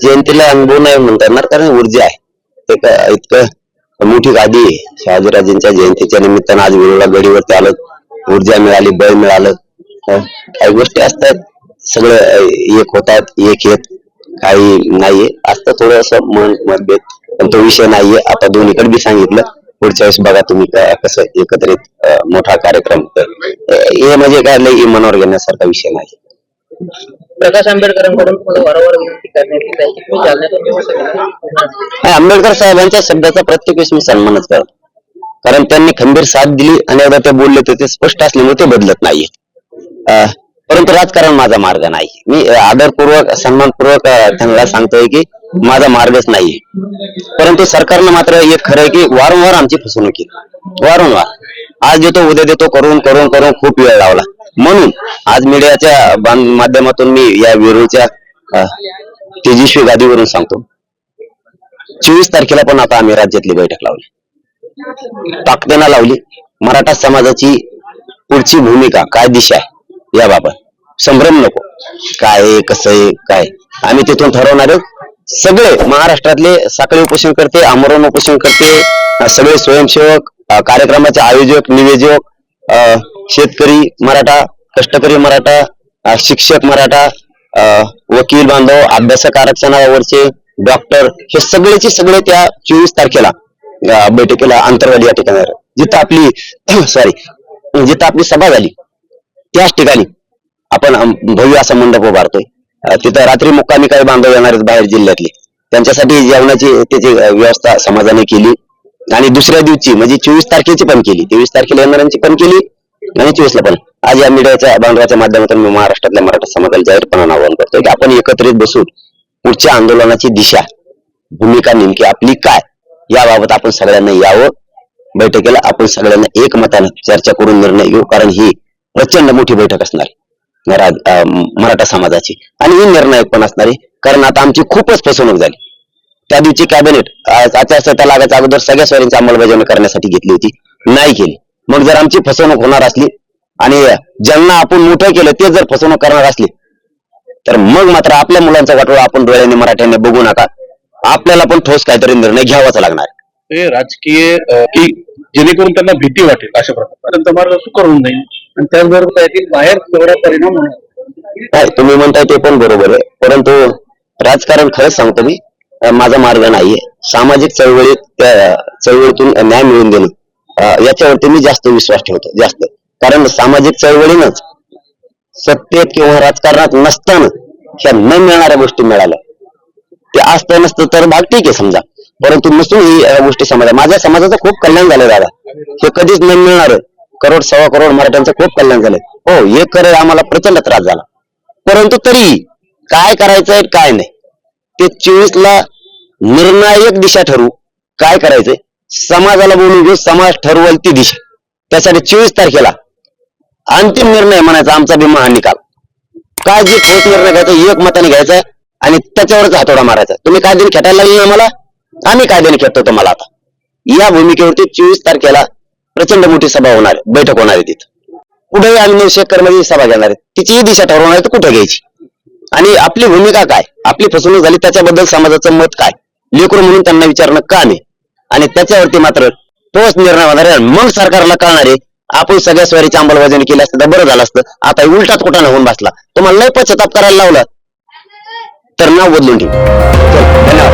जयंतीला अनुभव नाही म्हणता येणार, कारण ऊर्जा आहे. ते इतकं मोठी गादी आहे. शहाजीराजेंच्या जयंतीच्या निमित्तानं आज वेळोला गडीवरती आलो, ऊर्जा मिळाली, बळ मिळालं. काही गोष्टी असतात, सगळं एक होतात, एक येत काही नाहीये, असतं थोडस मतभेद, पण तो विषय नाहीये. आता दोन्हीकडे बी सांगितलं, पुढच्या वेळेस बघा तुम्ही कसं एकत्रित मोठा कार्यक्रम. हे म्हणजे काय लई मनावर घेण्यासारखा विषय नाही. प्रकाश आंबेडकरांकडून वारंवार विनंती करण्यात येत आहे की जालन्यातून येऊ शकत. आंबेडकर साहेबांच्या शब्दाचा प्रत्येक वेळेस मी सन्मानच करतो, कारण त्यांनी खंबीर साथ दिली आणि एकदा ते बोलले तर ते स्पष्ट असल्यामुळे ते बदलत नाहीये. परंतु राजकारण माझा मार्ग नाही. मी आदरपूर्वक सन्मानपूर्वक त्यांना सांगतोय की माझा मार्गच नाहीये. परंतु सरकारनं मात्र एक खरं आहे की वारंवार आमची फसवणूक केली, वारंवार. आज देतो उद्या देतो करून करून करून खूप वेळ लावला. म्हणून आज मीडियाच्या माध्यमातून मी या विरोधच्या तेजस्वी गादीवरून सांगतो, 24 तारखेला पण आता आम्ही राज्यातली बैठक लावली, ताकदीनं लावली. मराठा समाजाची पुढची भूमिका काय दिशा आहे याबाबत संभ्रम नको, काय आहे कसं आहे काय आम्ही तिथून ठरवणार आहोत. सगळे महाराष्ट्रातले साखळी उपोषण करते, आमरण उपोषण करते, सगळे स्वयंसेवक, कार्यक्रमाचे आयोजक, नियोजक, शेतकरी मराठा, कष्टकरी मराठा, शिक्षक मराठा, वकील बांधव, अभ्यासक आरक्षणावरचे डॉक्टर, हे सगळेचे सगळे त्या 24 तारखेला बैठकीला अंतरवाली या ठिकाणी, जिथं आपली सभा झाली त्याच ठिकाणी आपण भव्य असा मंडप उभारतोय. तिथं रात्री मुक्कामी काही बांधव येणार आहेत बाहेर जिल्ह्यातले, त्यांच्यासाठी जेवणाची त्याची व्यवस्था समाजाने केली. आणि दुसऱ्या दिवशी म्हणजे 24 तारखेची पण केली, 23 तारखेला येणाऱ्यांची पण केली आणि 24 ला पण. आज या मीडियाच्या बांधवाच्या माध्यमातून मी महाराष्ट्रातल्या मराठा समाजाला जाहीरपणाने आवाहन करतोय की आपण एकत्रित बसून पुढच्या आंदोलनाची दिशा, भूमिका नेमकी आपली काय याबाबत आपण सगळ्यांना यावं. बैठकीला आपण सगळ्यांना एकमतानं चर्चा करून निर्णय घेऊ, कारण ही प्रचंड मोठी बैठक असणार मराठा समाजाची आणि ही निर्णायक पण असणार आहे. कारण आता आमची खूपच फसवणूक झाली. त्या दिवशी कॅबिनेट आचारसंहिता लागायच्या अगोदर सगळ्या स्वारींची अंमलबजावणी करण्यासाठी घेतली होती, नाही केली. मग जर आमची फसवणूक होणार असली आणि ज्यांना आपण मोठं केलं ते जर फसवणूक करणार असली तर मग मात्र आपल्या मुलांचा वाटोळा आपण डोळ्यांनी मराठ्यांनी बघू नका. आपल्याला पण ठोस काहीतरी निर्णय घ्यावाच लागणार. ते राजकीय की जेणेकरून त्यांना भीती वाटेल अशा प्रकारे मार्ग करून नाही, आणि त्याचबरोबर त्यातील बाहेर तेवढा परिणाम होणार. तुम्ही म्हणताय ते पण बरोबर आहे, परंतु राजकारण खरंच सांगतो मी, माझा मार्ग नाहीये. सामाजिक चळवळीत, त्या चळवळीतून न्याय मिळवून देणं याच्यावरती मी जास्त विश्वास ठेवतो, जास्त. कारण सामाजिक चळवळीनंच सत्तेत किंवा राजकारणात नसताना ह्या न मिळणाऱ्या गोष्टी मिळाल्या. ते असतं नसतं तर भाग ठीक आहे समजा, परंतु नसून ही गोष्टी माझ्या समाजाचं खूप कल्याण झालंय दादा. हे कधीच न मिळणार. करोड सव्वा करोड मराठ्यांचं खूप कल्याण झालंय. हो, हे खरं आम्हाला प्रचंड त्रास झाला, परंतु तरी काय करायचंय काय नाही ते 24 ला निर्णायक दिशा ठरवू. काय करायचंय समाजाला बोलून घेऊ, समाज ठरवल ती दिशा. त्यासाठी 24 तारखेला अंतिम निर्णय म्हणायचा आमचा भीमा हा निकाल. काय जे ठोस निर्णय घ्यायचा एक मताने घ्यायचा आणि त्याच्यावरच हातोडा मारायचा. तुम्ही कायद्याने खेटायला लागले आम्हाला, आम्ही कायद्याने खेळतो तुम्हाला. आता या भूमिकेवरती 24 तारखेला प्रचंड मोठी सभा होणार आहे, बैठक होणार आहे. तिथं कुठेही आम्ही शेतकऱ्यांमध्ये सभा घेणार आहे, तिची दिशा ठरवणार आहे तर कुठे घ्यायची आणि आपली भूमिका काय, आपली फसवणूक झाली त्याच्याबद्दल समाजाचं मत काय, लेकरू म्हणून त्यांना विचारणं का नाही. आणि त्याच्यावरती मात्र तोच निर्णय होणार आहे. मग सरकारला कळणार आहे आपण सगळ्या स्वारीची अंमलबजावणी केली असतं तर बरं झालं असतं. आता उलटात कुठं होऊन बसला. तुम्हाला लय पश्चाताप करायला लावलं तर नाव बदलून ठेवू. धन्यवाद.